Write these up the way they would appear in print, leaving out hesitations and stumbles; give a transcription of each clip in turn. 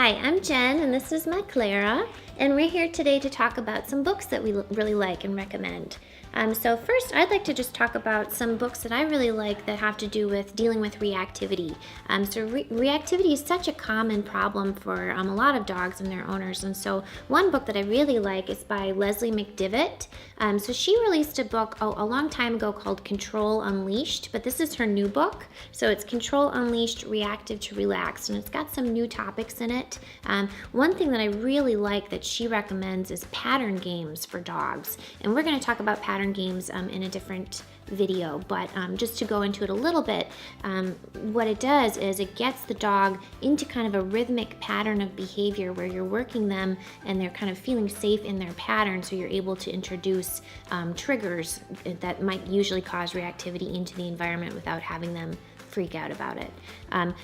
Hi, I'm Jen, and this is my Clara, and we're here today to talk about some books that we really like and recommend. So first, I'd like to just talk about some books that I really like that have to do with dealing with reactivity. Reactivity is such a common problem for a lot of dogs and their owners, and so one book that I really like is by Leslie McDevitt. So she released a book a long time ago called Control Unleashed, but this is her new book. So it's Control Unleashed, Reactive to Relaxed, and it's got some new topics in it. One thing that I really like that she recommends is pattern games for dogs, and we're going to talk about pattern games in a different video, but just to go into it a little bit, what it does is it gets the dog into kind of a rhythmic pattern of behavior where you're working them and they're kind of feeling safe in their pattern, so you're able to introduce triggers that might usually cause reactivity into the environment without having them freak out about it.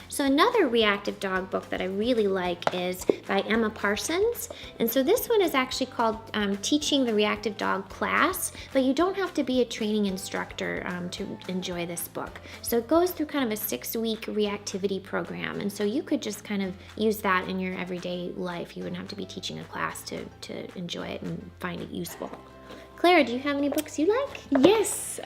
So another reactive dog book that I really like is by Emma Parsons, and so this one is actually called Teaching the Reactive Dog Class, but you don't have to be a training instructor to enjoy this book. So it goes through kind of a 6-week reactivity program, and so you could just kind of use that in your everyday life. You wouldn't have to be teaching a class to enjoy it and find it useful. Clara, do you have any books you like? Yes.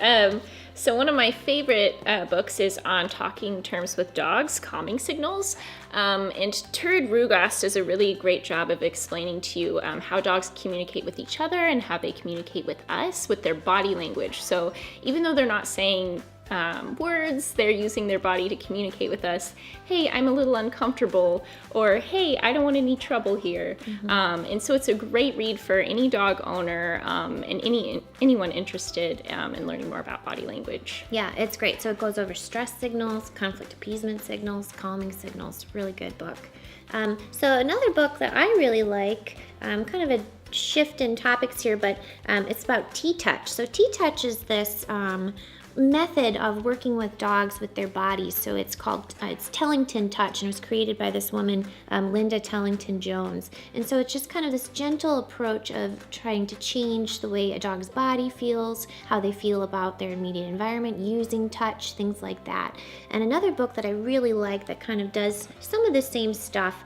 So one of my favorite books is on talking terms with dogs, calming signals. And Turid Rugaas does a really great job of explaining to you how dogs communicate with each other and how they communicate with us with their body language. So even though they're not saying words, they're using their body to communicate with us. Hey, I'm a little uncomfortable, or hey, I don't want any trouble here. And so it's a great read for any dog owner and anyone interested in learning more about body language. Yeah, it's great. So it goes over stress signals, conflict appeasement signals, calming signals. Really good book. So another book that I really like, kind of a shift in topics here, but it's about TTouch. So TTouch is this method of working with dogs with their bodies. So it's called it's Tellington-Touch, and it was created by this woman, Linda Tellington-Jones. And so it's just kind of this gentle approach of trying to change the way a dog's body feels, how they feel about their immediate environment, using touch, things like that. And another book that I really like that kind of does some of the same stuff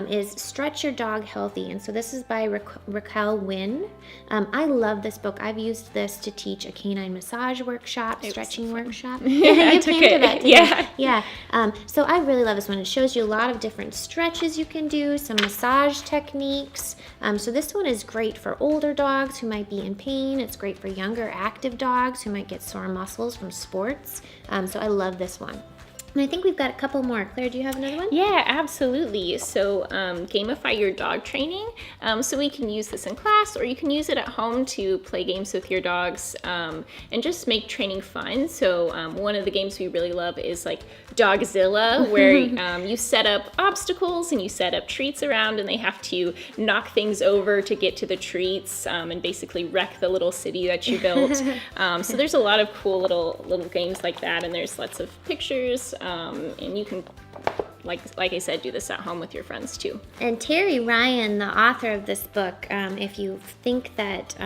is Stretch Your Dog Healthy. And so this is by Raquel, Wynn. I love this book. I've used this to teach a canine massage workshop, stretching workshop. Yeah, you came to that today. Yeah. So I really love this one. It shows you a lot of different stretches you can do, some massage techniques. So this one is great for older dogs who might be in pain. It's great for younger active dogs who might get sore muscles from sports. So I love this one. And I think we've got a couple more. Claire, do you have another one? Yeah, absolutely. So Gamify your dog training. So we can use this in class, or you can use it at home to play games with your dogs and just make training fun. So one of the games we really love is like Dogzilla, where you set up obstacles and you set up treats around, and they have to knock things over to get to the treats and basically wreck the little city that you built. So there's a lot of cool little games like that, and there's lots of pictures. And you can, like I said, do this at home with your friends too. And Terry Ryan, the author of this book, if you think that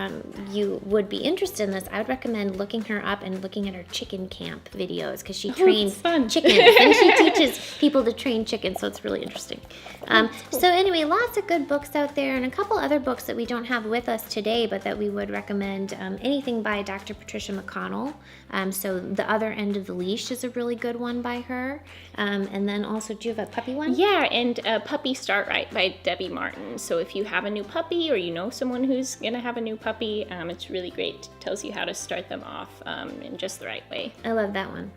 you would be interested in this, I would recommend looking her up and looking at her chicken camp videos, because she trains chickens and she teaches people to train chickens, so it's really interesting. Cool. So anyway, lots of good books out there, and a couple other books that we don't have with us today, but that we would recommend. Anything by Dr. Patricia McConnell. So The Other End of the Leash is a really good one by her. And then also, do you have a puppy one? Yeah, and Puppy Start Right by Debbie Martin. So if you have a new puppy, or you know someone who's going to have a new puppy, it's really great. It tells you how to start them off in just the right way. I love that one.